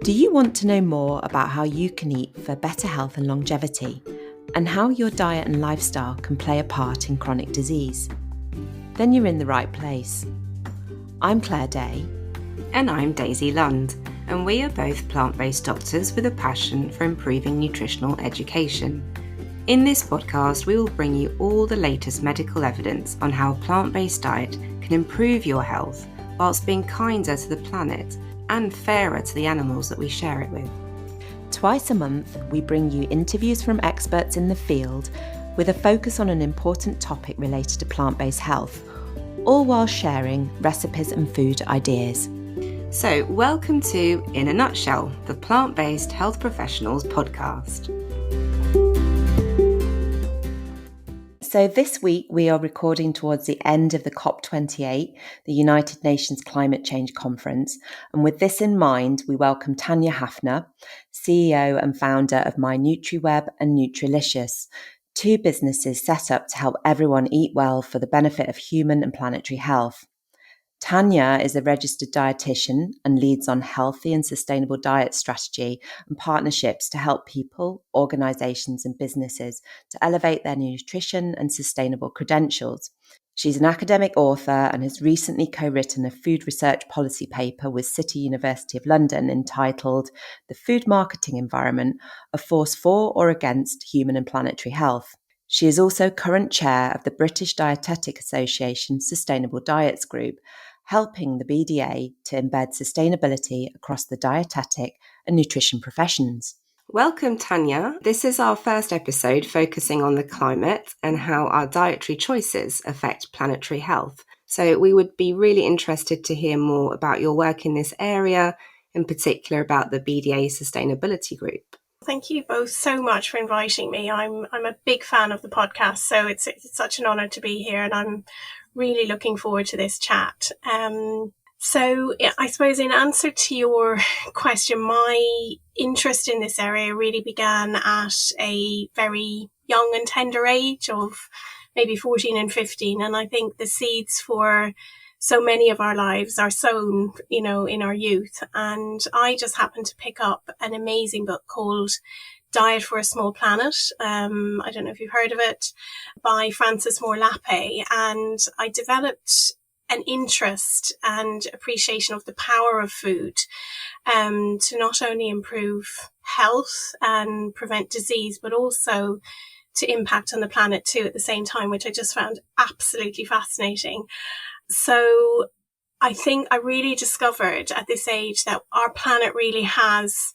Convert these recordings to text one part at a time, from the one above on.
Do you want to know more about how you can eat for better health and longevity, and how your diet and lifestyle can play a part in chronic disease? Then you're in the right place. I'm Claire Day. And I'm Daisy Lund, and we are both plant-based doctors with a passion for improving nutritional education. In this podcast, we will bring you all the latest medical evidence on how a plant-based diet can improve your health whilst being kinder to the planet and fairer to the animals that we share it with. Twice a month, we bring you interviews from experts in the field with a focus on an important topic related to plant-based health, all while sharing recipes and food ideas. So, welcome to, in a nutshell, the Plant-Based Health Professionals podcast. So this week we are recording towards the end of the COP28, the United Nations Climate Change Conference. And with this in mind, we welcome Tanya Haffner, CEO and founder of My NutriWeb and Nutrilicious, two businesses set up to help everyone eat well for the benefit of human and planetary health. Tanya is a registered dietitian and leads on healthy and sustainable diet strategy and partnerships to help people, organisations and businesses to elevate their nutrition and sustainable credentials. She's an academic author and has recently co-written a food research policy paper with City University of London entitled The Food Marketing Environment, a Force for or Against Human and Planetary Health. She is also current chair of the British Dietetic Association Sustainable Diets Group, helping the BDA to embed sustainability across the dietetic and nutrition professions. Welcome, Tanya. This is our first episode focusing on the climate and how our dietary choices affect planetary health. So we would be really interested to hear more about your work in this area, in particular about the BDA Sustainability Group. Thank you both so much for inviting me. I'm a big fan of the podcast, so it's such an honour to be here, and I'm really looking forward to this chat. So I suppose in answer to your question, my interest in this area really began at a very young and tender age of maybe 14 and 15. And I think the seeds for so many of our lives are sown, in our youth. And I just happened to pick up an amazing book called Diet for a Small Planet. I don't know if you've heard of it, by Frances Moore Lappé. And I developed an interest and appreciation of the power of food to not only improve health and prevent disease, but also to impact on the planet too at the same time, which I just found absolutely fascinating. So I think I really discovered at this age that our planet really has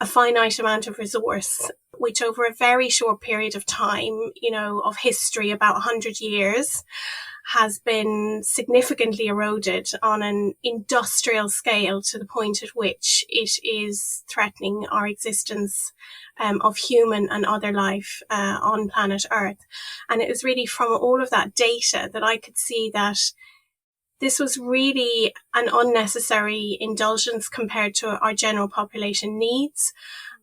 a finite amount of resource, which over a very short period of time, of history, about 100 years, has been significantly eroded on an industrial scale to the point at which it is threatening our existence of human and other life on planet Earth. And it was really from all of that data that I could see that this was really an unnecessary indulgence compared to our general population needs,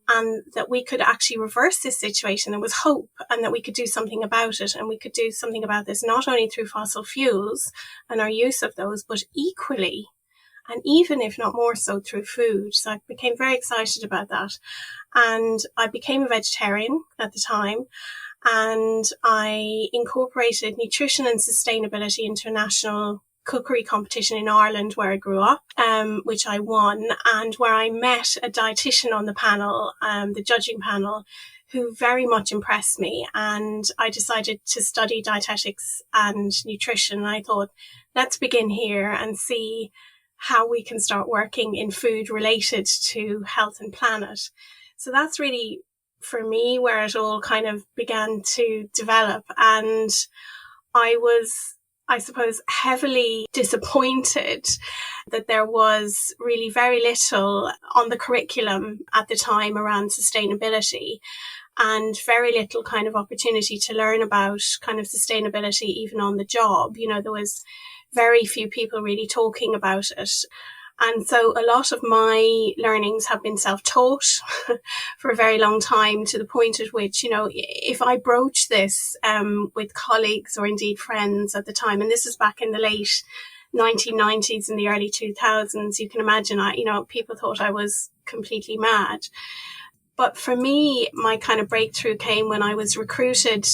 and that we could actually reverse this situation. There was hope, and that we could do something about it. And we could do something about this not only through fossil fuels and our use of those, but equally, and even if not more so, through food. So I became very excited about that. And I became a vegetarian at the time. And I incorporated nutrition and sustainability into a national cookery competition in Ireland where I grew up, which I won, and where I met a dietitian on the panel, the judging panel, who very much impressed me. And I decided to study dietetics and nutrition. And I thought, let's begin here and see how we can start working in food related to health and planet. So that's really, for me, where it all kind of began to develop. And I was, I suppose, heavily disappointed that there was really very little on the curriculum at the time around sustainability, and very little kind of opportunity to learn about kind of sustainability even on the job. There was very few people really talking about it. And so a lot of my learnings have been self-taught for a very long time, to the point at which, if I broach this with colleagues or indeed friends at the time, and this is back in the late 1990s and the early 2000s, you can imagine, people thought I was completely mad. But for me, my kind of breakthrough came when I was recruited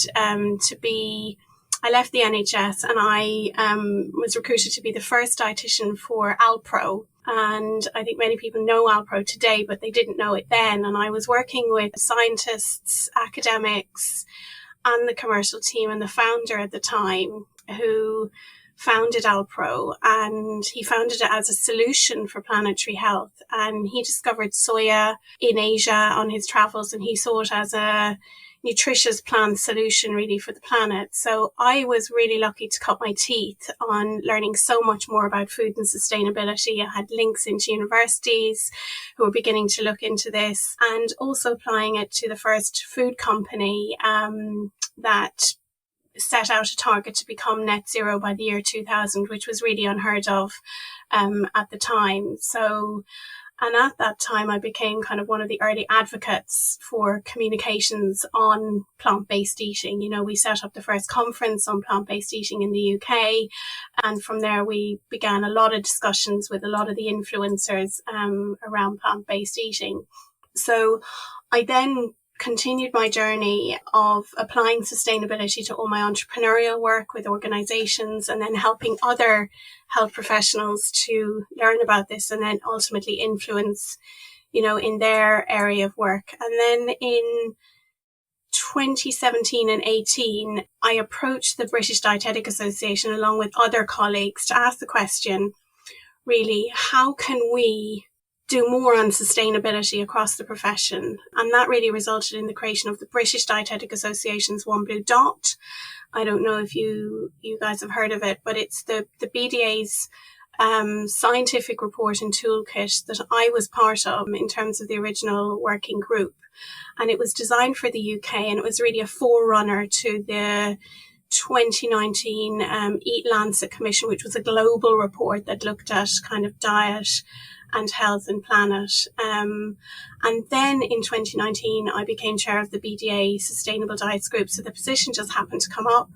I left the NHS and I was recruited to be the first dietitian for Alpro. And I think many people know Alpro today, but they didn't know it then. And I was working with scientists, academics, and the commercial team and the founder at the time who founded Alpro, and he founded it as a solution for planetary health. And he discovered soya in Asia on his travels, and he saw it as a nutritious plant solution really for the planet. So I was really lucky to cut my teeth on learning so much more about food and sustainability. I had links into universities who were beginning to look into this, and also applying it to the first food company that set out a target to become net zero by the year 2000, which was really unheard of at the time. And at that time, I became kind of one of the early advocates for communications on plant-based eating. We set up the first conference on plant-based eating in the UK. And from there, we began a lot of discussions with a lot of the influencers around plant-based eating. So I then continued my journey of applying sustainability to all my entrepreneurial work with organizations, and then helping other health professionals to learn about this and then ultimately influence, in their area of work. And then in 2017 and 18, I approached the British Dietetic Association along with other colleagues to ask the question, really, how can we do more on sustainability across the profession? And that really resulted in the creation of the British Dietetic Association's One Blue Dot. I don't know if you guys have heard of it, but it's the BDA's scientific report and toolkit that I was part of in terms of the original working group. And it was designed for the UK, and it was really a forerunner to the 2019 Eat Lancet Commission, which was a global report that looked at kind of diet and health and planet. And then in 2019, I became chair of the BDA Sustainable Diets Group. So the position just happened to come up.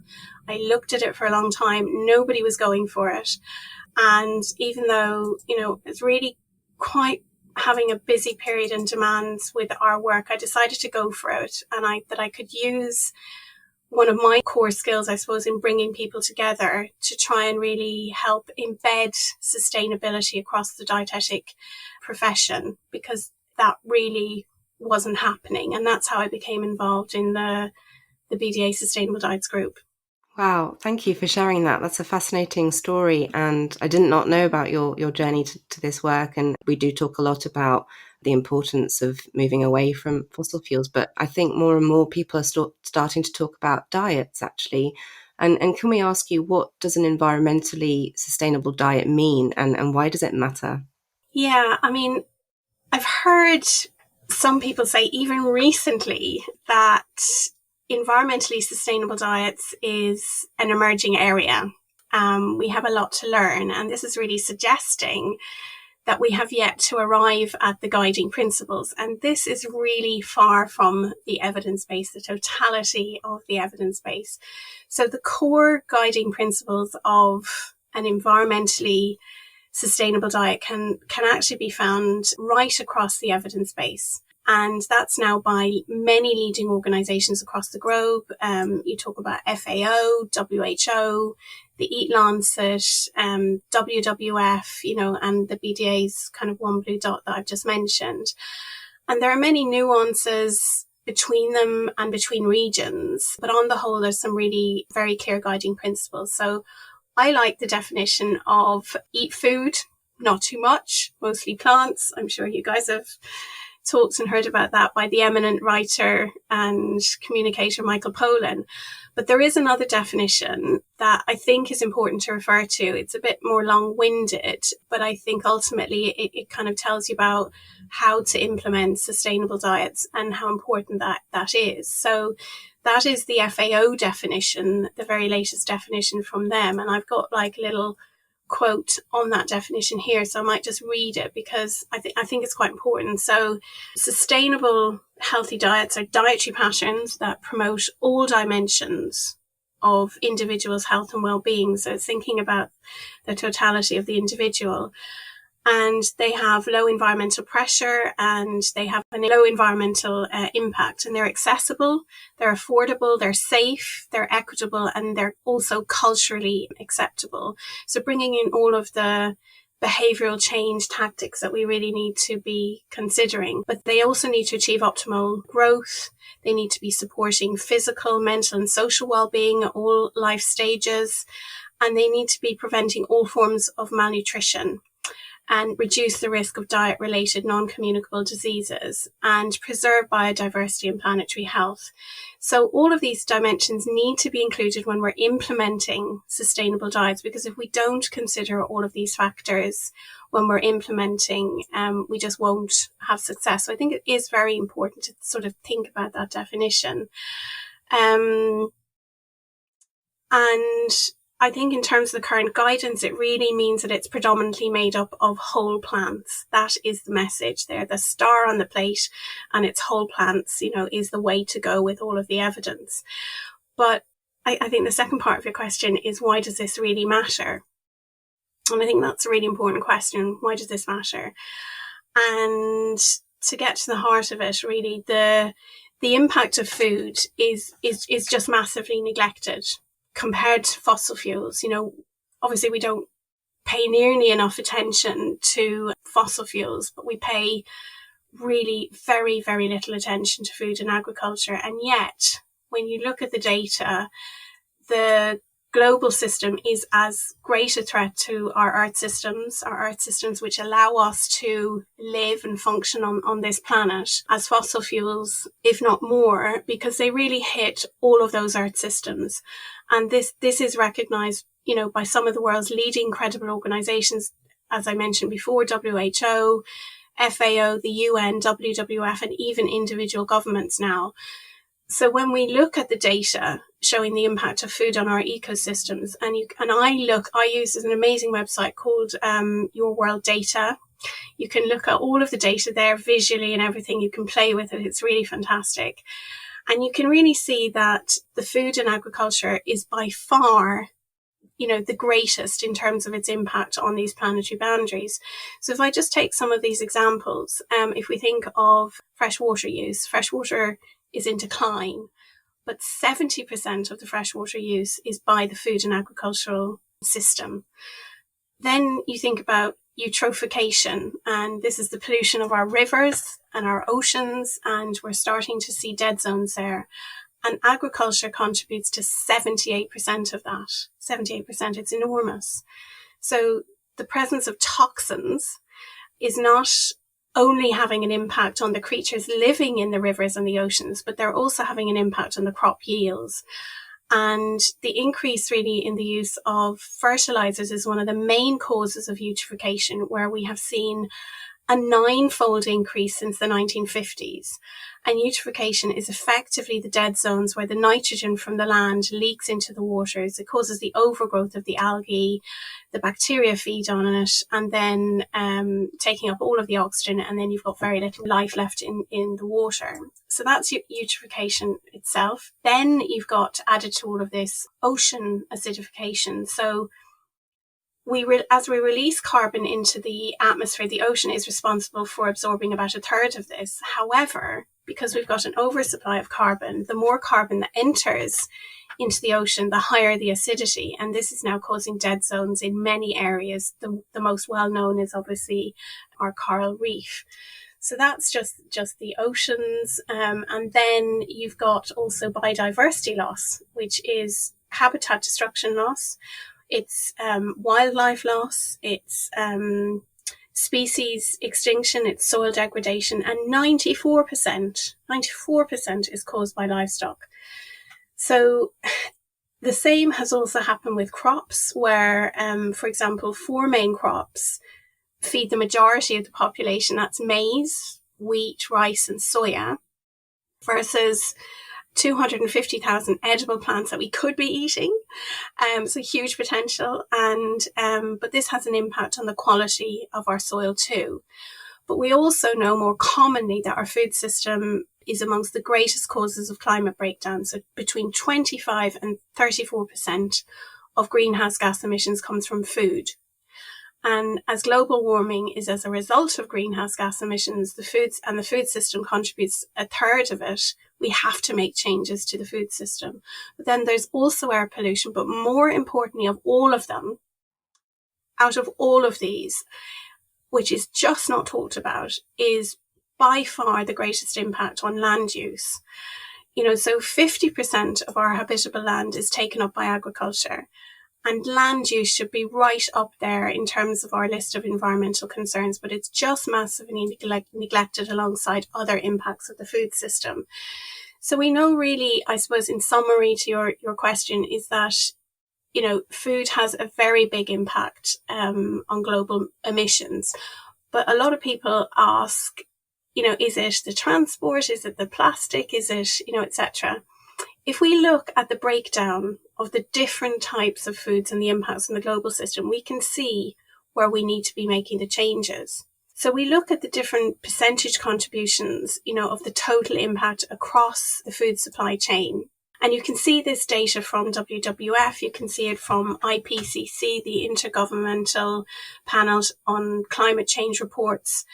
I looked at it for a long time. Nobody was going for it. And even though, it's really quite having a busy period and demands with our work, I decided to go for it. And that I could use one of my core skills, I suppose, in bringing people together to try and really help embed sustainability across the dietetic profession, because that really wasn't happening. And that's how I became involved in the BDA Sustainable Diets Group. Wow, thank you for sharing that. That's a fascinating story. And I did not know about your journey to this work. And we do talk a lot about the importance of moving away from fossil fuels. But I think more and more people are starting to talk about diets, actually. And can we ask you, what does an environmentally sustainable diet mean, and why does it matter? Yeah, I mean, I've heard some people say even recently that environmentally sustainable diets is an emerging area. We have a lot to learn, and this is really suggesting that we have yet to arrive at the guiding principles. And this is really far from the evidence base, the totality of the evidence base. So the core guiding principles of an environmentally sustainable diet can actually be found right across the evidence base. And that's now by many leading organizations across the globe. You talk about FAO, WHO, the Eat Lancet, WWF, and the BDA's kind of One Blue Dot that I've just mentioned. And there are many nuances between them and between regions, but on the whole, there's some really very clear guiding principles. So I like the definition of eat food, not too much, mostly plants. I'm sure you guys have talked and heard about that by the eminent writer and communicator Michael Pollan. But there is another definition that I think is important to refer to. It's a bit more long-winded, but I think ultimately it kind of tells you about how to implement sustainable diets and how important that is. So that is the FAO definition, the very latest definition from them. And I've got like a little quote on that definition here, so I might just read it because I think it's quite important. So sustainable healthy diets are dietary patterns that promote all dimensions of individuals' health and well-being. So it's thinking about the totality of the individual. And they have low environmental pressure, and they have a low environmental impact, and they're accessible, they're affordable, they're safe, they're equitable, and they're also culturally acceptable. So bringing in all of the behavioral change tactics that we really need to be considering. But they also need to achieve optimal growth. They need to be supporting physical, mental, and social well-being at all life stages. And they need to be preventing all forms of malnutrition and reduce the risk of diet-related non-communicable diseases and preserve biodiversity and planetary health. So all of these dimensions need to be included when we're implementing sustainable diets, because if we don't consider all of these factors when we're implementing, we just won't have success. So I think it is very important to sort of think about that definition. And I think in terms of the current guidance, it really means that it's predominantly made up of whole plants. That is the message there. The star on the plate, and it's whole plants, is the way to go with all of the evidence. But I think the second part of your question is, why does this really matter? And I think that's a really important question. Why does this matter? And to get to the heart of it, really, the impact of food is just massively neglected compared to fossil fuels. Obviously we don't pay nearly enough attention to fossil fuels, but we pay really very, very little attention to food and agriculture. And yet, when you look at the data, the global system is as great a threat to our earth systems which allow us to live and function on this planet, as fossil fuels, if not more, because they really hit all of those earth systems. And this is recognized, by some of the world's leading credible organizations, as I mentioned before, WHO, FAO, the UN, WWF, and even individual governments now. So when we look at the data showing the impact of food on our ecosystems, I use an amazing website called Your World Data. You can look at all of the data there visually and everything. You can play with it. It's really fantastic. And you can really see that the food and agriculture is by far, the greatest in terms of its impact on these planetary boundaries. So if I just take some of these examples, if we think of freshwater use, freshwater is in decline, but 70% of the freshwater use is by the food and agricultural system. Then you think about eutrophication, and this is the pollution of our rivers and our oceans, and we're starting to see dead zones there. And agriculture contributes to 78% of that. 78%, it's enormous. So the presence of toxins is not only having an impact on the creatures living in the rivers and the oceans, but they're also having an impact on the crop yields. And the increase really in the use of fertilizers is one of the main causes of eutrophication, where we have seen a 9-fold increase since the 1950s. And eutrophication is effectively the dead zones where the nitrogen from the land leaks into the waters. It causes the overgrowth of the algae. The bacteria feed on it, and then taking up all of the oxygen, and then you've got very little life left in the water. So that's eutrophication itself. Then you've got, added to all of this, ocean acidification. So as we release carbon into the atmosphere, the ocean is responsible for absorbing about 1/3 of this. However, because we've got an oversupply of carbon, the more carbon that enters into the ocean, the higher the acidity. And this is now causing dead zones in many areas. The most well-known is obviously our coral reef. So that's just the oceans. And then you've got also biodiversity loss, which is habitat destruction loss. It's wildlife loss. It's species extinction. It's soil degradation. And 94% is caused by livestock. So the same has also happened with crops, where, for example, 4 main crops feed the majority of the population. That's maize, wheat, rice, and soya, versus 250,000 edible plants that we could be eating. So huge potential. But this has an impact on the quality of our soil too. But we also know more commonly that our food system is amongst the greatest causes of climate breakdown. So between 25 and 34% of greenhouse gas emissions comes from food. And as global warming is as a result of greenhouse gas emissions, the food system contributes a third of it. We have to make changes to the food system. But then there's also air pollution. But more importantly of all of them, out of all of these, which is just not talked about, is by far the greatest impact on land use. So 50% of our habitable land is taken up by agriculture. And land use should be right up there in terms of our list of environmental concerns, but it's just massively neglected alongside other impacts of the food system. So we know really, I suppose, in summary to your question, is that, food has a very big impact on global emissions. But a lot of people ask, is it the transport? Is it the plastic? Is it, etc. If we look at the breakdown of the different types of foods and the impacts on the global system, we can see where we need to be making the changes. So we look at the different percentage contributions, of the total impact across the food supply chain. And you can see this data from WWF, you can see it from IPCC, the Intergovernmental Panel on Climate Change Reports.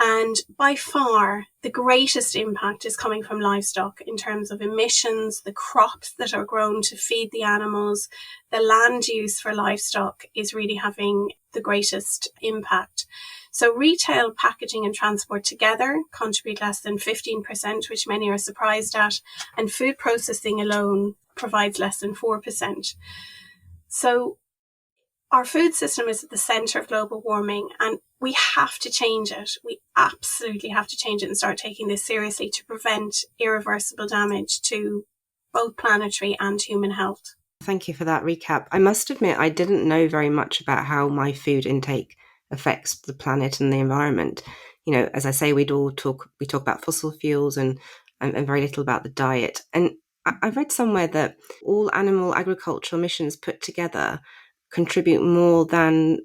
And by far, the greatest impact is coming from livestock in terms of emissions, the crops that are grown to feed the animals, the land use for livestock is really having the greatest impact. So retail, packaging and transport together contribute less than 15%, which many are surprised at, and food processing alone provides less than 4%. So our food system is at the centre of global warming, and we have to change it. We absolutely have to change it and start taking this seriously to prevent irreversible damage to both planetary and human health. Thank you for that recap. I must admit, I didn't know very much about how my food intake affects the planet and the environment. As I say, we talk about fossil fuels and very little about the diet. And I read somewhere that all animal agricultural emissions put together contribute more than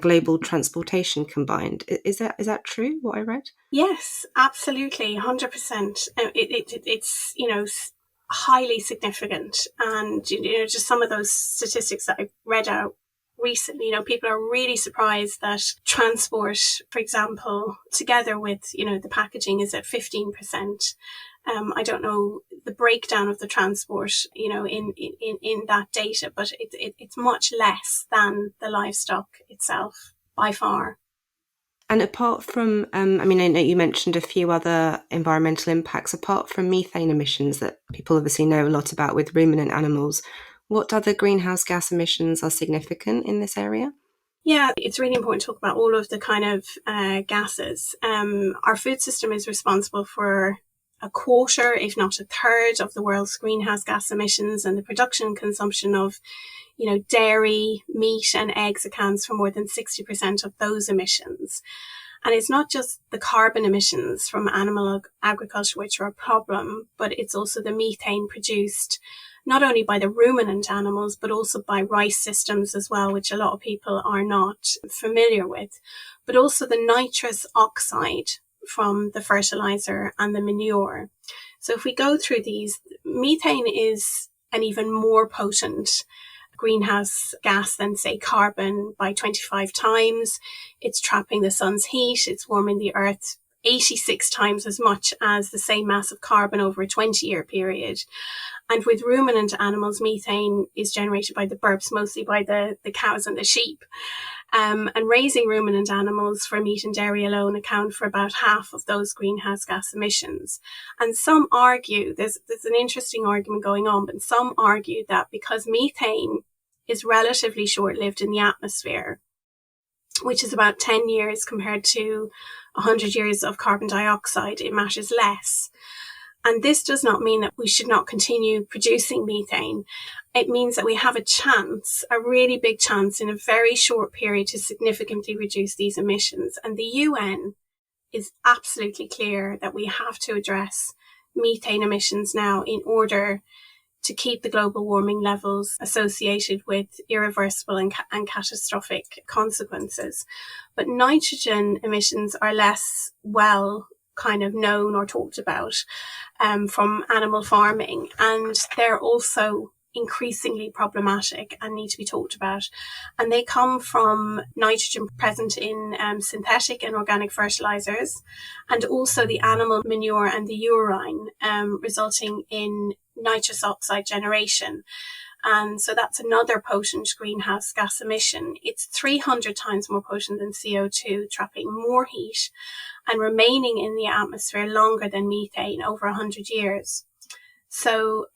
global transportation combined. Is that true, what I read? Yes, absolutely, 100%. It's, highly significant. And, just some of those statistics that I read out recently, people are really surprised that transport, for example, together with, the packaging is at 15%. I don't know the breakdown of the transport, in that data, but it's much less than the livestock itself by far. And apart from, I know you mentioned a few other environmental impacts, apart from methane emissions that people obviously know a lot about with ruminant animals, what other greenhouse gas emissions are significant in this area? Yeah, it's really important to talk about all of the kind of gases. Our food system is responsible for a quarter, if not a third, of the world's greenhouse gas emissions, and the production and consumption of, dairy, meat and eggs accounts for more than 60% of those emissions. And it's not just the carbon emissions from animal agriculture which are a problem, but it's also the methane produced not only by the ruminant animals, but also by rice systems as well, which a lot of people are not familiar with, but also the nitrous oxide from the fertilizer and the manure. So if we go through these, methane is an even more potent greenhouse gas than, say, carbon by 25 times. It's trapping the sun's heat. It's warming the earth 86 times as much as the same mass of carbon over a 20-year period. And with ruminant animals, methane is generated by the burps, mostly by the cows and the sheep. And raising ruminant animals for meat and dairy alone account for about half of those greenhouse gas emissions. And some argue, there's an interesting argument going on, but some argue that because methane is relatively short-lived in the atmosphere, which is about 10 years compared to 100 years of carbon dioxide, it matters less. And this does not mean that we should not continue producing methane. It means that we have a chance, a really big chance in a very short period to significantly reduce these emissions. And the UN is absolutely clear that we have to address methane emissions now in order to keep the global warming levels associated with irreversible and catastrophic consequences. But nitrogen emissions are less well kind of known or talked about from animal farming, and they're also increasingly problematic and need to be talked about. And they come from nitrogen present in synthetic and organic fertilizers, and also the animal manure and the urine, resulting in nitrous oxide generation. And so that's another potent greenhouse gas emission. It's 300 times more potent than CO2, trapping more heat and remaining in the atmosphere longer than methane, over 100 years. So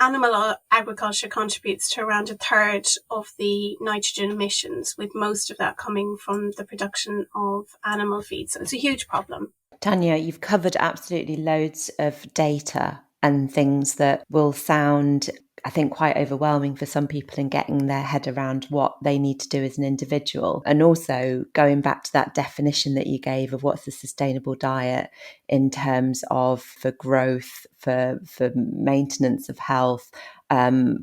animal agriculture contributes to around a third of the nitrogen emissions, with most of that coming from the production of animal feed. So it's a huge problem. Tanya, you've covered absolutely loads of data and things that will sound, I think, quite overwhelming for some people in getting their head around what they need to do as an individual. And also going back to that definition that you gave of what's a sustainable diet in terms of for growth, for maintenance of health,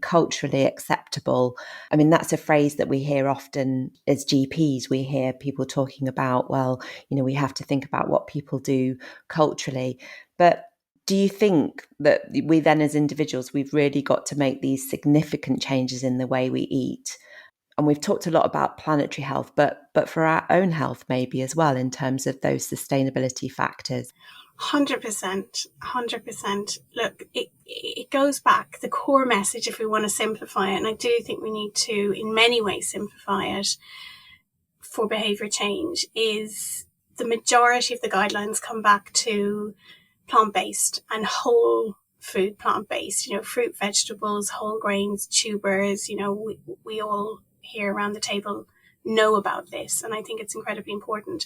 culturally acceptable. I mean, that's a phrase that we hear often as GPs. We hear people talking about, well, we have to think about what people do culturally. But do you think that we then as individuals, we've really got to make these significant changes in the way we eat? And we've talked a lot about planetary health, but for our own health maybe as well, in terms of those sustainability factors. 100%. Look, it goes back, the core message, if we want to simplify it, and I do think we need to in many ways simplify it for behaviour change, is the majority of the guidelines come back to plant-based and whole food plant-based, fruit, vegetables, whole grains, tubers. We all here around the table know about this, and I think it's incredibly important.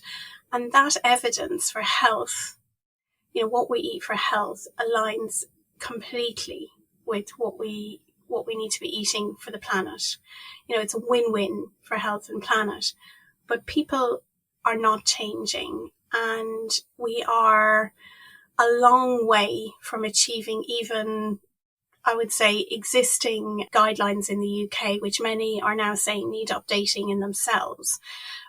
And that evidence for health, what we eat for health, aligns completely with what we need to be eating for the planet. It's a win-win for health and planet, but people are not changing, and we are a long way from achieving even, I would say, existing guidelines in the UK, which many are now saying need updating in themselves.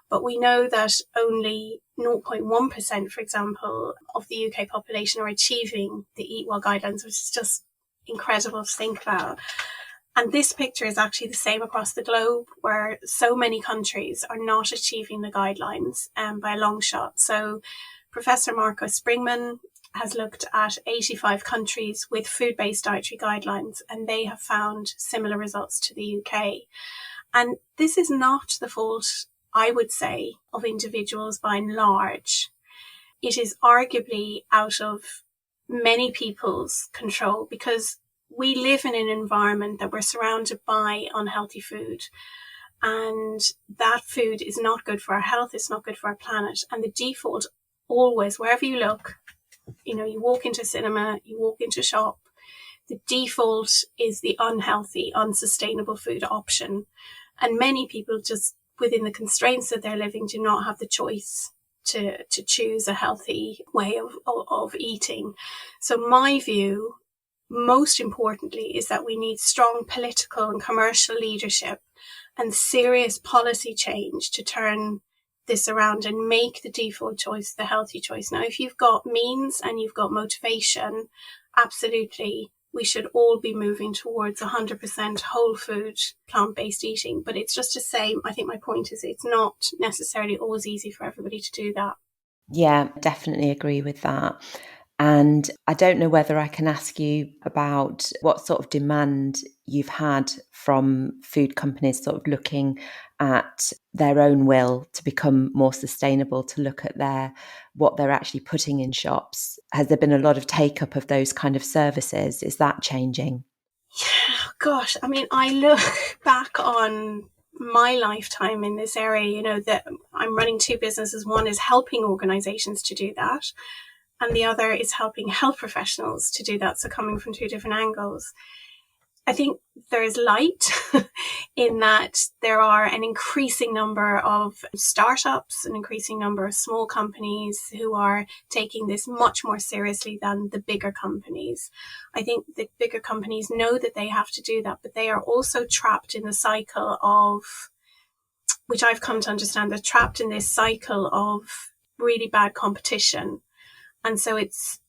But we know that only 0.1%, for example, of the UK population are achieving the Eat Well guidelines, which is just incredible to think about. And this picture is actually the same across the globe, where so many countries are not achieving the guidelines by a long shot. So Professor Marco Springman has looked at 85 countries with food-based dietary guidelines, and they have found similar results to the UK. And this is not the fault, I would say, of individuals by and large. It is arguably out of many people's control, because we live in an environment that we're surrounded by unhealthy food, and that food is not good for our health, it's not good for our planet. And the default always, wherever you look, you walk into a cinema, you walk into a shop, the default is the unhealthy, unsustainable food option. And many people, just within the constraints that they're living, do not have the choice to choose a healthy way of eating. So my view, most importantly, is that we need strong political and commercial leadership and serious policy change to turn this around and make the default choice the healthy choice. Now, if you've got means and you've got motivation, absolutely, we should all be moving towards 100% whole food, plant-based eating. But it's just to say, I think my point is, it's not necessarily always easy for everybody to do that. Yeah, definitely agree with that. And I don't know whether I can ask you about what sort of demand you've had from food companies sort of looking at their own will to become more sustainable, to look at what they're actually putting in shops. Has there been a lot of take up of those kind of services? Is that changing? Yeah, gosh, I mean, I look back on my lifetime in this area, that I'm running two businesses. One is helping organizations to do that, and the other is helping health professionals to do that. So coming from two different angles. I think there is light in that there are an increasing number of startups, an increasing number of small companies who are taking this much more seriously than the bigger companies. I think the bigger companies know that they have to do that, but they are also trapped in the cycle of, which I've come to understand, they're trapped in this cycle of really bad competition. And so it's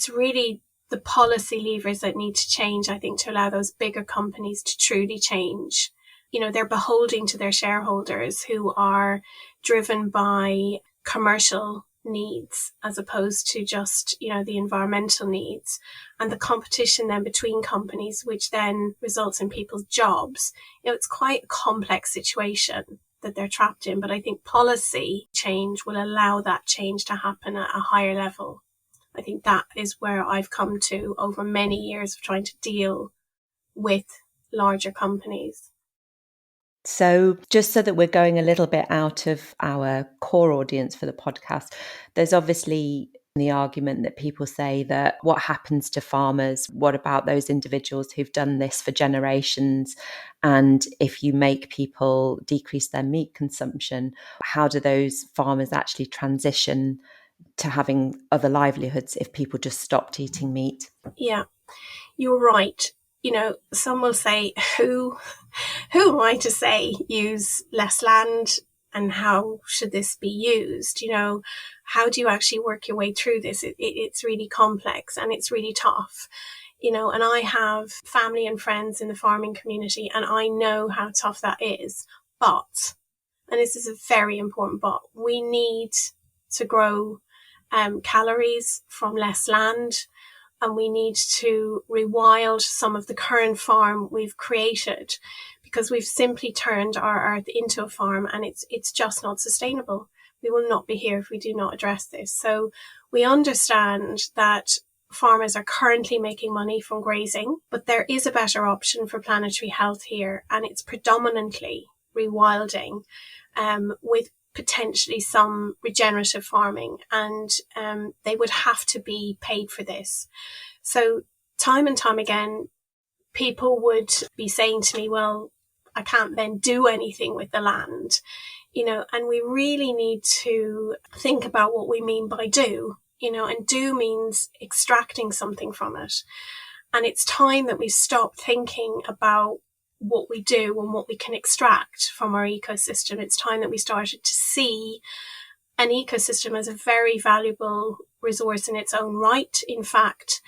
really the policy levers that need to change, I think, to allow those bigger companies to truly change. They're beholden to their shareholders who are driven by commercial needs as opposed to just, the environmental needs, and the competition then between companies, which then results in people's jobs. It's quite a complex situation that they're trapped in, but I think policy change will allow that change to happen at a higher level. I think that is where I've come to over many years of trying to deal with larger companies. So just so that we're going a little bit out of our core audience for the podcast, there's obviously the argument that people say that what happens to farmers? What about those individuals who've done this for generations? And if you make people decrease their meat consumption, how do those farmers actually transition to having other livelihoods if people just stopped eating meat? Yeah, you're right. Some will say, who am I to say use less land, and how should this be used? How do you actually work your way through this? It's really complex and it's really tough. And I have family and friends in the farming community, and I know how tough that is. But, and this is a very important but, we need to grow calories from less land. And we need to rewild some of the current farm we've created, because we've simply turned our earth into a farm, and it's just not sustainable. We will not be here if we do not address this. So we understand that farmers are currently making money from grazing, but there is a better option for planetary health here, and it's predominantly rewilding with potentially some regenerative farming, and they would have to be paid for this. So time and time again, people would be saying to me, well, I can't then do anything with the land, and we really need to think about what we mean by do, and do means extracting something from it. And it's time that we stop thinking about what we do and what we can extract from our ecosystem. It's time that we started to see an ecosystem as a very valuable resource in its own right. In fact,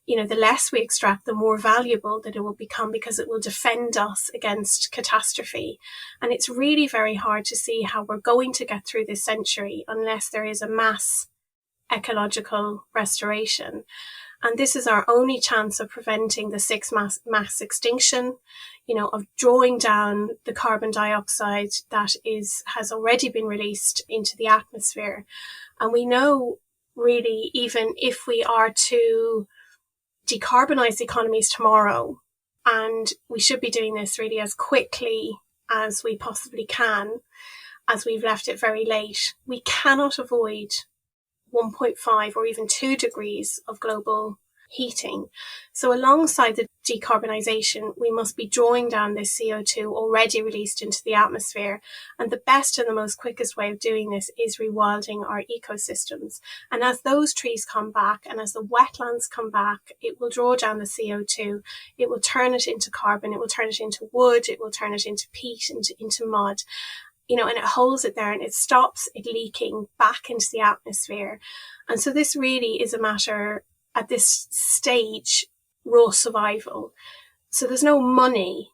the less we extract, the more valuable that it will become, because it will defend us against catastrophe. And it's really very hard to see how we're going to get through this century unless there is a mass ecological restoration. And this is our only chance of preventing the sixth mass extinction, of drawing down the carbon dioxide that has already been released into the atmosphere. And we know, really, even if we are to decarbonize the economies tomorrow, and we should be doing this really as quickly as we possibly can, as we've left it very late, we cannot avoid 1.5 or even 2 degrees of global heating. So alongside the decarbonisation, we must be drawing down this CO2 already released into the atmosphere. And the best and the most quickest way of doing this is rewilding our ecosystems. And as those trees come back, and as the wetlands come back, it will draw down the CO2. It will turn it into carbon. It will turn it into wood. It will turn it into peat, into mud. And it holds it there, and it stops it leaking back into the atmosphere. And so this really is a matter, at this stage, raw survival. So there's no money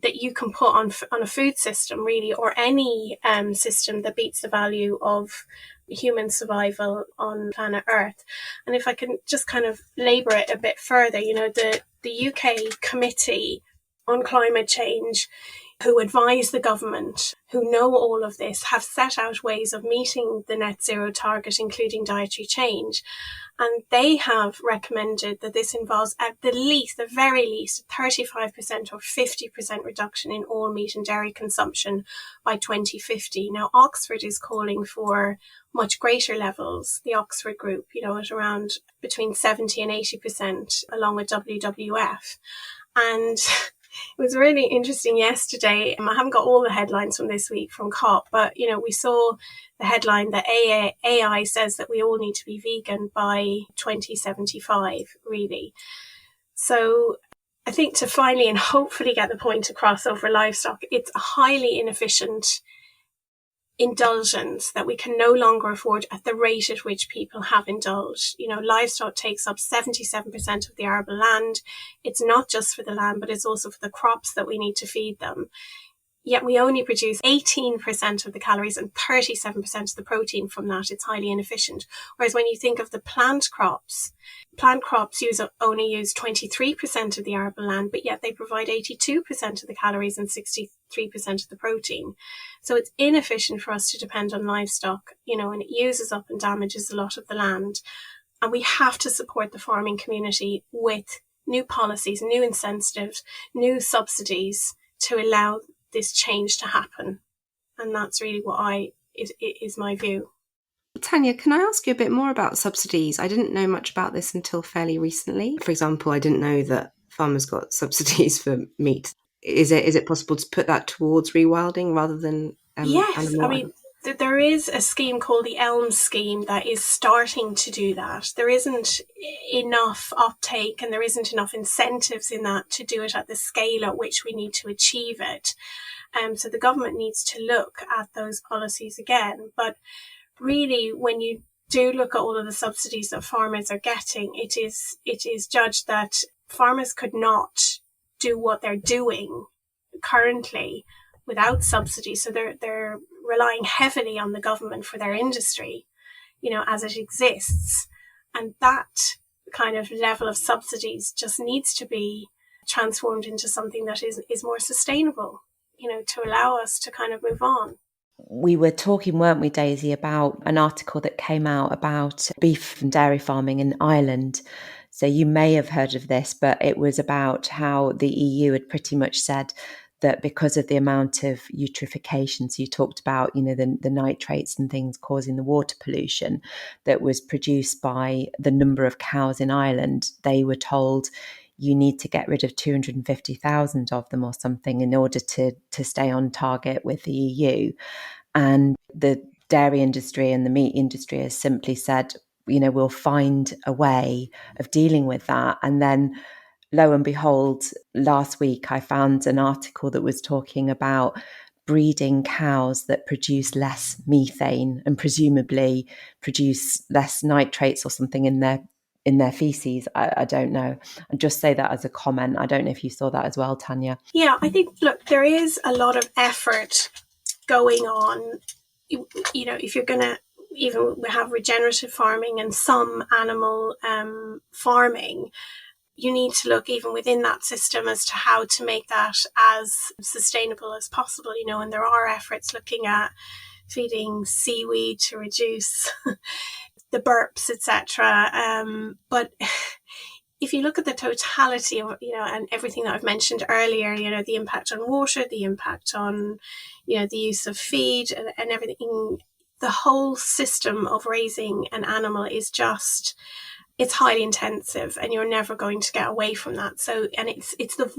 that you can put on a food system, really, or any system that beats the value of human survival on planet Earth. And if I can just kind of labour it a bit further, the UK Committee on Climate Change, who advise the government, who know all of this, have set out ways of meeting the net zero target, including dietary change. And they have recommended that this involves at the very least, 35% or 50% reduction in all meat and dairy consumption by 2050. Now, Oxford is calling for much greater levels, the Oxford group, at around between 70 and 80%, along with WWF. And it was really interesting yesterday. I haven't got all the headlines from this week from COP, but, we saw the headline that AI says that we all need to be vegan by 2075, really. So I think to finally and hopefully get the point across over livestock, it's a highly inefficient indulgence that we can no longer afford at the rate at which people have indulged. Livestock takes up 77% of the arable land. It's not just for the land, but it's also for the crops that we need to feed them. Yet we only produce 18% of the calories and 37% of the protein from that. It's highly inefficient. Whereas when you think of the plant crops only use 23% of the arable land, but yet they provide 82% of the calories and 63% of the protein. So it's inefficient for us to depend on livestock, and it uses up and damages a lot of the land. And we have to support the farming community with new policies, new incentives, new subsidies to allow this change to happen. And that's really what is my view. Tanya, can I ask you a bit more about subsidies? I didn't know much about this until fairly recently. For example, I didn't know that farmers got subsidies for meat. Is it possible to put that towards rewilding rather than yes, there is a scheme called the ELM scheme that is starting to do that. There isn't enough uptake and there isn't enough incentives in that to do it at the scale at which we need to achieve it. So the government needs to look at those policies again. But really, when you do look at all of the subsidies that farmers are getting, it is judged that farmers could not do what they're doing currently without subsidies. So they're relying heavily on the government for their industry, as it exists. And that kind of level of subsidies just needs to be transformed into something that is more sustainable, to allow us to kind of move on. We were talking, weren't we, Daisy, about an article that came out about beef and dairy farming in Ireland. So you may have heard of this, but it was about how the EU had pretty much said that because of the amount of eutrophication, so you talked about, the nitrates and things causing the water pollution that was produced by the number of cows in Ireland, they were told you need to get rid of 250,000 of them or something in order to stay on target with the EU. And the dairy industry and the meat industry has simply said, we'll find a way of dealing with that. And then lo and behold, last week I found an article that was talking about breeding cows that produce less methane and presumably produce less nitrates or something in their feces. I don't know. And just say that as a comment. I don't know if you saw that as well, Tanya. Yeah, I think, look, there is a lot of effort going on. If you're going to even have regenerative farming and some animal farming, you need to look even within that system as to how to make that as sustainable as possible, and there are efforts looking at feeding seaweed to reduce the burps, etc. But if you look at the totality of, and everything that I've mentioned earlier, the impact on water, the impact on, the use of feed and everything, the whole system of raising an animal is just, it's highly intensive and you're never going to get away from that. So, and it's the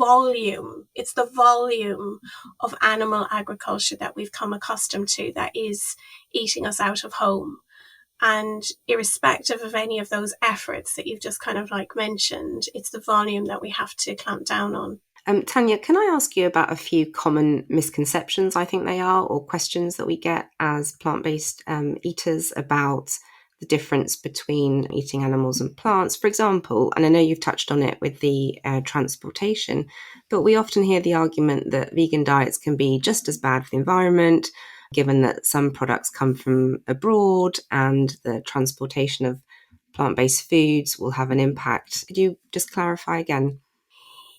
volume of animal agriculture that we've come accustomed to that is eating us out of home. And irrespective of any of those efforts that you've just kind of mentioned, it's the volume that we have to clamp down on. Tanya, can I ask you about a few common misconceptions, I think they are, or questions that we get as plant-based eaters about the difference between eating animals and plants, for example? And I know you've touched on it with the transportation, but we often hear the argument that vegan diets can be just as bad for the environment, given that some products come from abroad and the transportation of plant-based foods will have an impact. Could you just clarify again?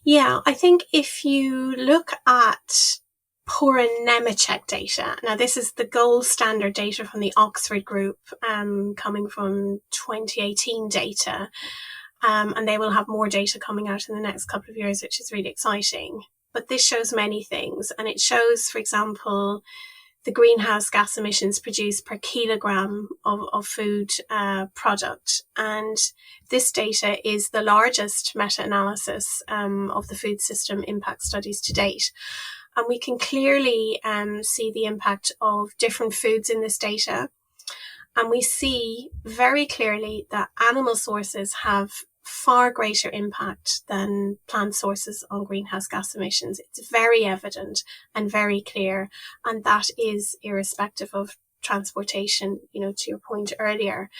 Yeah, I think if you look at poor Nemechek data, now this is the gold standard data from the Oxford group, coming from 2018 data, and they will have more data coming out in the next couple of years, which is really exciting. But this shows many things, and it shows, for example, the greenhouse gas emissions produced per kilogram of food product. And this data is the largest meta-analysis of the food system impact studies to date. And we can clearly see the impact of different foods in this data. And we see very clearly that animal sources have far greater impact than plant sources on greenhouse gas emissions. It's very evident and very clear, and that is irrespective of transportation, to your point earlier.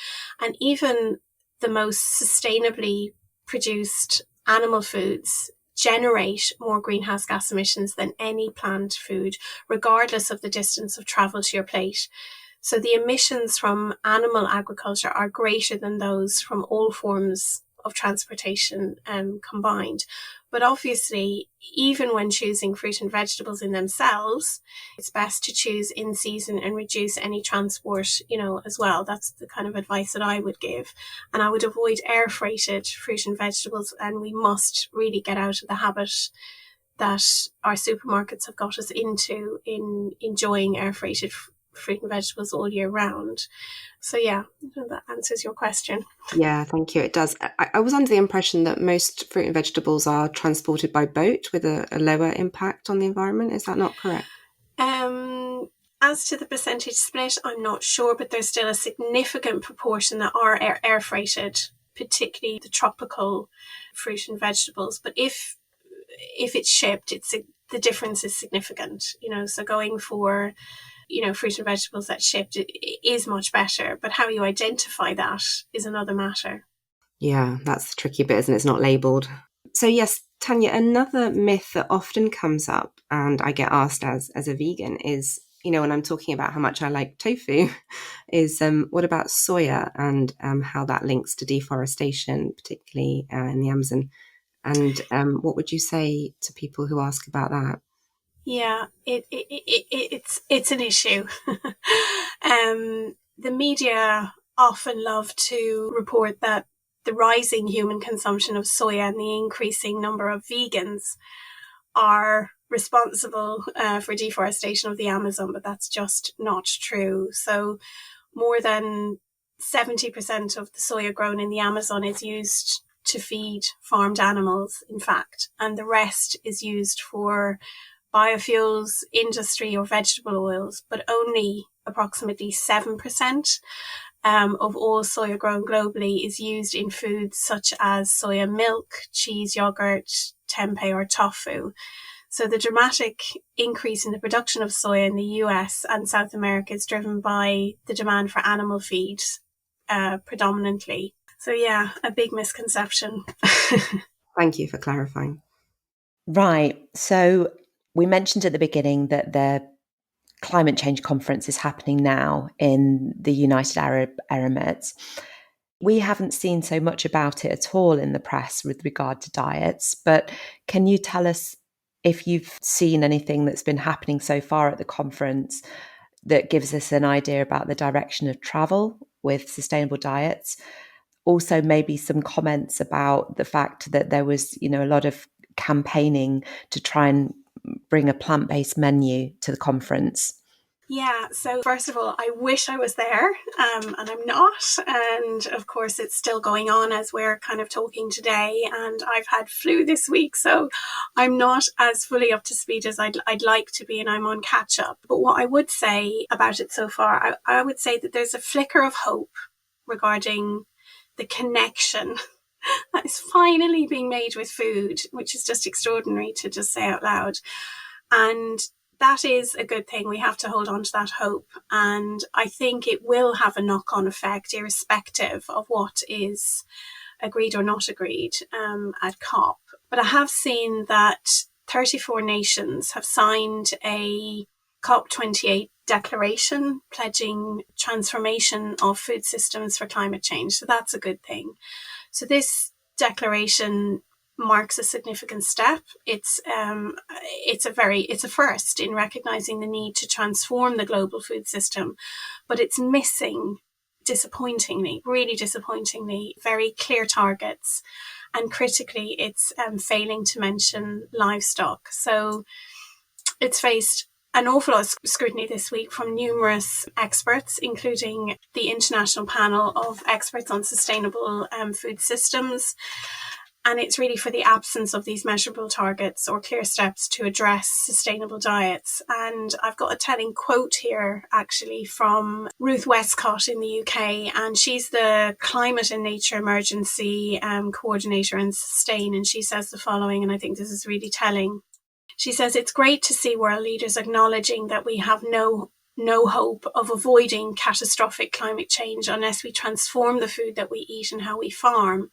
And even the most sustainably produced animal foods generate more greenhouse gas emissions than any plant food, regardless of the distance of travel to your plate. So the emissions from animal agriculture are greater than those from all forms of transportation combined. But obviously, even when choosing fruit and vegetables in themselves, it's best to choose in season and reduce any transport, as well. That's the kind of advice that I would give. And I would avoid air freighted fruit and vegetables. And we must really get out of the habit that our supermarkets have got us into in enjoying air freighted fruit and vegetables all year round. So yeah, that answers your question. Yeah, thank you. It does. I was under the impression that most fruit and vegetables are transported by boat with a lower impact on the environment. Is that not correct? As to the percentage split, I'm not sure, but there's still a significant proportion that are air freighted, particularly the tropical fruit and vegetables. But if it's shipped, the difference is significant. So going for fruit and vegetables that's shipped is much better, but how you identify that is another matter. Yeah, that's the tricky bit, isn't it? It's not labelled. So yes, Tanya, another myth that often comes up, and I get asked as a vegan, is, when I'm talking about how much I like tofu, is what about soya and how that links to deforestation, particularly in the Amazon? And what would you say to people who ask about that? Yeah, it's an issue. The media often love to report that the rising human consumption of soya and the increasing number of vegans are responsible for deforestation of the Amazon, but that's just not true. So more than 70% of the soya grown in the Amazon is used to feed farmed animals, in fact, and the rest is used for biofuels, industry or vegetable oils, but only approximately 7% of all soya grown globally is used in foods such as soya milk, cheese, yogurt, tempeh or tofu. So the dramatic increase in the production of soya in the US and South America is driven by the demand for animal feed predominantly. So yeah, a big misconception. Thank you for clarifying. Right. So we mentioned at the beginning that the climate change conference is happening now in the United Arab Emirates. We haven't seen so much about it at all in the press with regard to diets, but can you tell us if you've seen anything that's been happening so far at the conference that gives us an idea about the direction of travel with sustainable diets? Also, maybe some comments about the fact that there was, a lot of campaigning to try and bring a plant-based menu to the conference. Yeah, so first of all, I wish I was there, and I'm not. And of course, it's still going on as we're kind of talking today. And I've had flu this week, so I'm not as fully up to speed as I'd like to be, and I'm on catch up. But what I would say about it so far, I would say that there's a flicker of hope regarding the connection that is finally being made with food, which is just extraordinary to just say out loud. And that is a good thing. We have to hold on to that hope. And I think it will have a knock-on effect, irrespective of what is agreed or not agreed at COP. But I have seen that 34 nations have signed a COP28 declaration pledging transformation of food systems for climate change. So that's a good thing. So this declaration marks a significant step. It's a first in recognizing the need to transform the global food system, but it's missing, really disappointingly, very clear targets, and critically, it's failing to mention livestock. So it's faced an awful lot of scrutiny this week from numerous experts, including the International Panel of Experts on Sustainable Food Systems. And it's really for the absence of these measurable targets or clear steps to address sustainable diets. And I've got a telling quote here, actually, from Ruth Westcott in the UK. And she's the Climate and Nature Emergency Coordinator in Sustain. And she says the following, and I think this is really telling. She says, "It's great to see world leaders acknowledging that we have no hope of avoiding catastrophic climate change unless we transform the food that we eat and how we farm.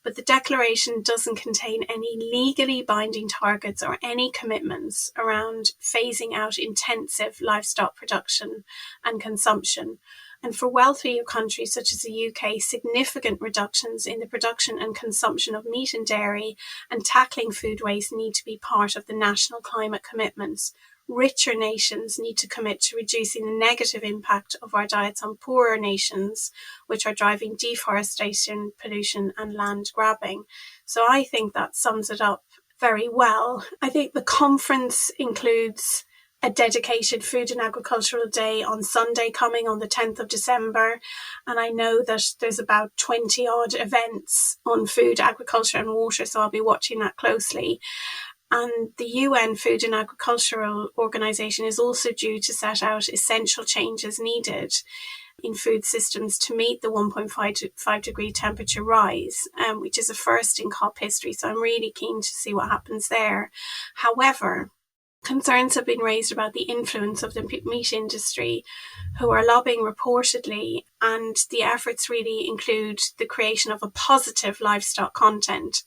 But the declaration doesn't contain any legally binding targets or any commitments around phasing out intensive livestock production and consumption. And for wealthier countries such as the UK, significant reductions in the production and consumption of meat and dairy and tackling food waste need to be part of the national climate commitments. Richer nations need to commit to reducing the negative impact of our diets on poorer nations, which are driving deforestation, pollution, and land grabbing." So I think that sums it up very well. I think the conference includes a dedicated Food and Agricultural Day on Sunday coming on the 10th of December. And I know that there's about 20 odd events on food, agriculture and water, so I'll be watching that closely. And the UN Food and Agricultural Organization is also due to set out essential changes needed in food systems to meet the 1.5 degree temperature rise, which is a first in COP history. So I'm really keen to see what happens there. However, concerns have been raised about the influence of the meat industry, who are lobbying reportedly, and the efforts really include the creation of a positive livestock content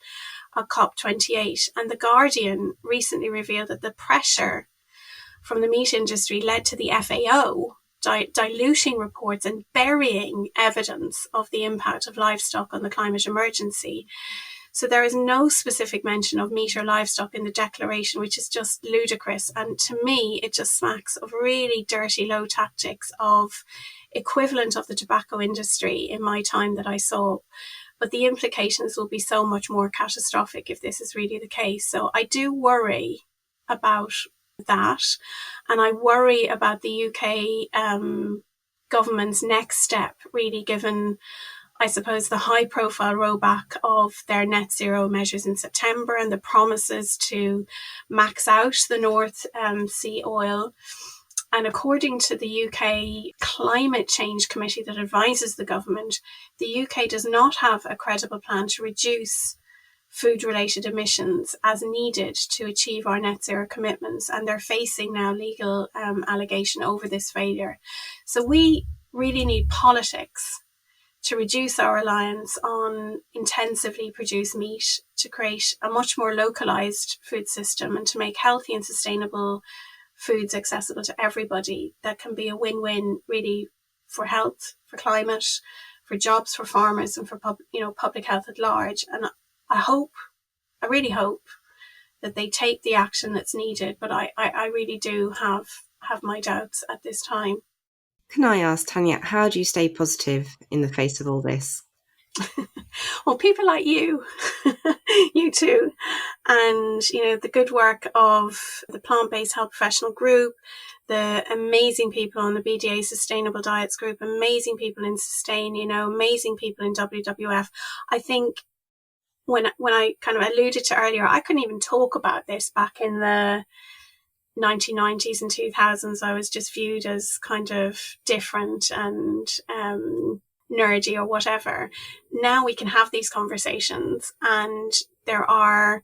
at COP28. And The Guardian recently revealed that the pressure from the meat industry led to the FAO diluting reports and burying evidence of the impact of livestock on the climate emergency. So there is no specific mention of meat or livestock in the declaration, which is just ludicrous. And to me, it just smacks of really dirty, low tactics of equivalent of the tobacco industry in my time that I saw. But the implications will be so much more catastrophic if this is really the case. So I do worry about that. And I worry about the UK government's next step, really, given, I suppose, the high profile rollback of their net zero measures in September and the promises to max out the North Sea oil. And according to the UK Climate Change Committee that advises the government, the UK does not have a credible plan to reduce food-related emissions as needed to achieve our net zero commitments. And they're facing now legal allegation over this failure. So we really need politics to reduce our reliance on intensively produced meat, to create a much more localized food system, and to make healthy and sustainable foods accessible to everybody. That can be a win-win, really, for health, for climate, for jobs, for farmers, and for public health at large. And I really hope that they take the action that's needed. But I really do have my doubts at this time. Can I ask, Tanya, how do you stay positive in the face of all this? Well, people like you, you too, and the good work of the Plant-Based Health Professional Group, the amazing people on the BDA Sustainable Diets Group, amazing people in Sustain, amazing people in WWF. I think when I kind of alluded to earlier, I couldn't even talk about this back in the 1990s and 2000s. I was just viewed as kind of different and nerdy or whatever. Now we can have these conversations, and there are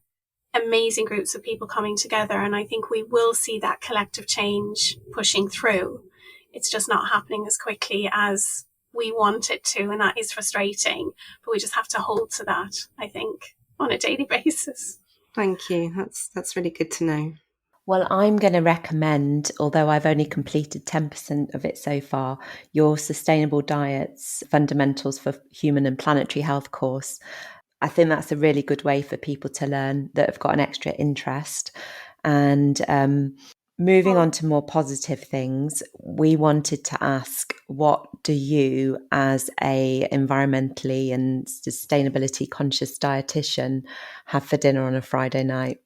amazing groups of people coming together, and I think we will see that collective change pushing through. It's just not happening as quickly as we want it to, and that is frustrating, but we just have to hold to that, I think, on a daily basis. Thank you. That's really good to know. Well, I'm going to recommend, although I've only completed 10% of it so far, your Sustainable Diets Fundamentals for Human and Planetary Health course. I think that's a really good way for people to learn that have got an extra interest. And moving on to more positive things, we wanted to ask, what do you, as a environmentally and sustainability conscious dietitian, have for dinner on a Friday night?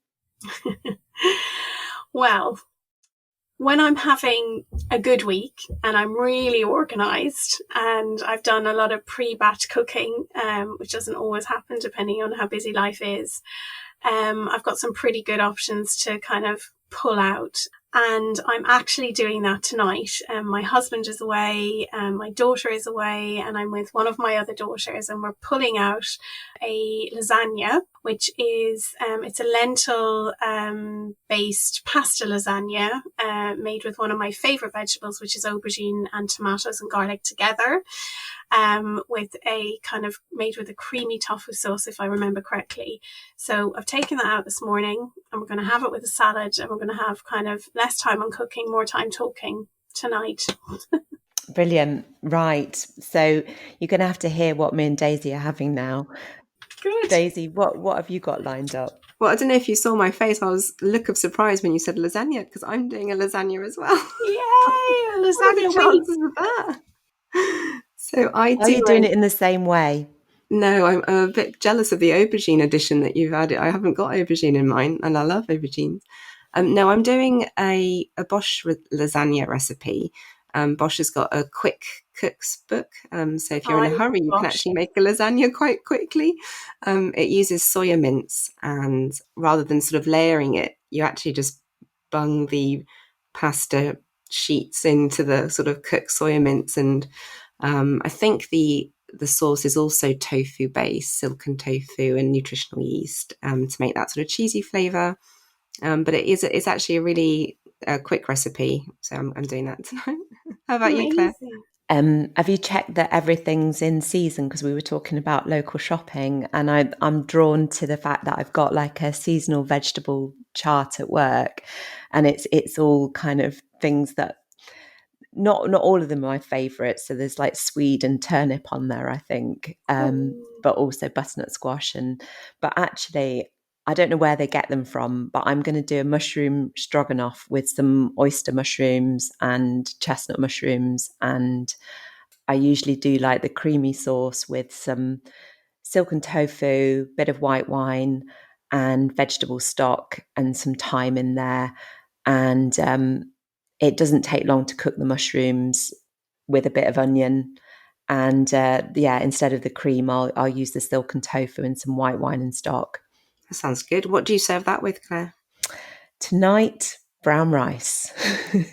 Well, when I'm having a good week and I'm really organised and I've done a lot of pre-batch cooking, which doesn't always happen depending on how busy life is, I've got some pretty good options to kind of pull out. And I'm actually doing that tonight. My husband is away, my daughter is away, and I'm with one of my other daughters, and we're pulling out a lasagna, which is it's a lentil based pasta lasagna made with one of my favourite vegetables, which is aubergine and tomatoes and garlic together. With a kind of made with a creamy tofu sauce, if I remember correctly. So I've taken that out this morning and we're going to have it with a salad, and we're going to have kind of less time on cooking, more time talking tonight. Brilliant. Right. So you're going to have to hear what me and Daisy are having now. Good. Daisy, what have you got lined up? Well, I don't know if you saw my face. I was a look of surprise when you said lasagna, because I'm doing a lasagna as well. Yay! What are the Lasagna chances of that? So Are you doing it in the same way? No, I'm a bit jealous of the aubergine edition that you've added. I haven't got aubergine in mine, and I love aubergines. No, I'm doing a Bosch lasagna recipe. Bosch has got a quick cook's book, so if you're in a hurry, you can actually make a lasagna quite quickly. It uses soya mince, and rather than sort of layering it, you actually just bung the pasta sheets into the sort of cooked soya mince, and I think the sauce is also tofu based, silken tofu and nutritional yeast, to make that sort of cheesy flavour. But it's actually a really quick recipe, so I'm doing that tonight. How about you, Claire? Have you checked that everything's in season? Because we were talking about local shopping, and I'm drawn to the fact that I've got like a seasonal vegetable chart at work, and it's all kind of things that not all of them are my favourites. So there's like swede and turnip on there, I think, but also butternut squash. But actually, I don't know where they get them from, but I'm going to do a mushroom stroganoff with some oyster mushrooms and chestnut mushrooms. And I usually do like the creamy sauce with some silken tofu, bit of white wine and vegetable stock and some thyme in there. And it doesn't take long to cook the mushrooms with a bit of onion. And instead of the cream, I'll use the silken tofu and some white wine and stock. That sounds good. What do you serve that with, Claire? Tonight, brown rice.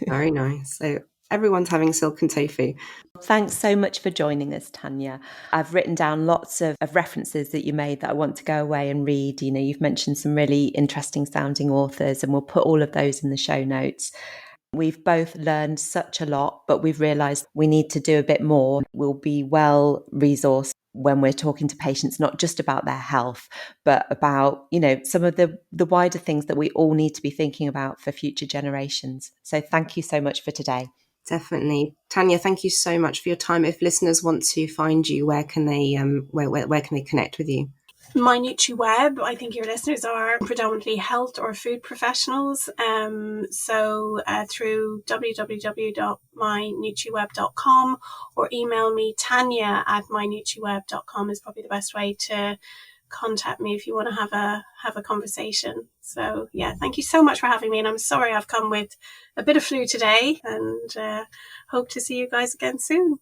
Very nice. So everyone's having silken tofu. Thanks so much for joining us, Tanya. I've written down lots of references that you made that I want to go away and read. You know, you've mentioned some really interesting sounding authors, and we'll put all of those in the show notes. We've both learned such a lot, but we've realised we need to do a bit more. We'll be well resourced when we're talking to patients, not just about their health, but about, you know, some of the wider things that we all need to be thinking about for future generations. So thank you so much for today. Definitely. Tanya, thank you so much for your time. If listeners want to find you, where can they where can they connect with you? My NutriWeb, I think your listeners are predominantly health or food professionals. So through www.mynutriweb.com or email me, tanya@mynutriweb.com is probably the best way to contact me if you want to have a conversation. So yeah, thank you so much for having me, and I'm sorry I've come with a bit of flu today, and hope to see you guys again soon.